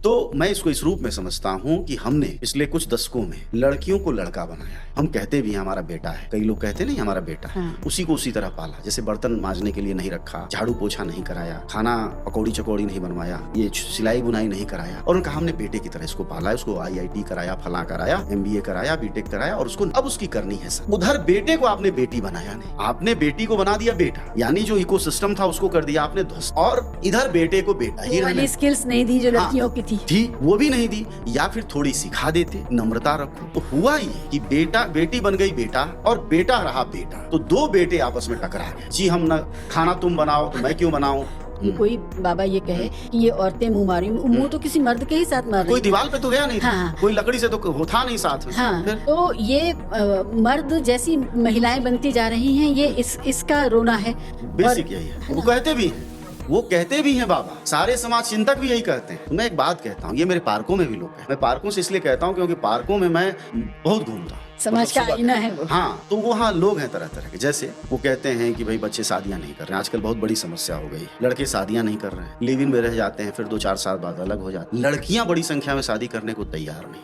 तो मैं इसको इस रूप में समझता हूँ कि हमने पिछले कुछ दशकों में लड़कियों को लड़का बनाया है। हम कहते भी हैं हमारा बेटा है, कई लोग कहते नहीं हमारा बेटा है। उसी को उसी तरह पाला, जैसे बर्तन मांजने के लिए नहीं रखा, झाड़ू पोछा नहीं कराया, खाना पकौड़ी चकौड़ी नहीं बनवाया, ये सिलाई बुनाई नहीं कराया, और उनका हमने बेटे की तरह इसको पाला है। उसको IIT कराया, फला कराया, MBA कराया, BTech कराया, और उसको अब उसकी करनी है सब। उधर बेटे को आपने बेटी बनाया नहीं, आपने बेटी को बना दिया बेटा, यानी जो इकोसिस्टम था उसको कर दिया आपने ध्वस्त, और इधर बेटे को बेटा ही रहने स्किल्स नहीं दी जो लड़कियों की थी, वो भी नहीं दी, या फिर थोड़ी सिखा देते, नम्रता रखो। तो हुआ ये कि बेटा बेटी बन गई बेटा, और बेटा रहा बेटा, तो दो बेटे आपस में टकरा गए। जी हम न खाना तुम बनाओ तो मैं क्यों बनाऊं। कोई बाबा ये कहे कि ये औरतें मुंह मारी, मुंह तो किसी मर्द के ही साथ मार रही, कोई दीवार पे तो गया नहीं था, हाँ। कोई लकड़ी से तो था नहीं साथ में। हाँ, तो ये मर्द जैसी महिलाएं बनती जा रही हैं, ये इसका रोना है। बेसिक यही है, वो कहते भी हैं, वो कहते भी हैं बाबा, सारे समाज चिंतक भी यही कहते हैं। मैं एक बात कहता हूँ, ये मेरे पार्कों में भी लोग हैं, मैं पार्कों से इसलिए कहता हूँ क्योंकि पार्कों में मैं बहुत घूमता हूँ, समाज का आईना है वो। हाँ, तो वहाँ लोग हैं तरह तरह के, जैसे वो कहते हैं कि भाई बच्चे शादियां नहीं कर रहे हैं, आजकल बहुत बड़ी समस्या हो गई, लड़के शादियां नहीं कर रहे हैं, लिव इन में रह जाते हैं, फिर 2-4 साल बाद अलग हो जाते हैं। लड़कियां बड़ी संख्या में शादी करने को तैयार नहीं।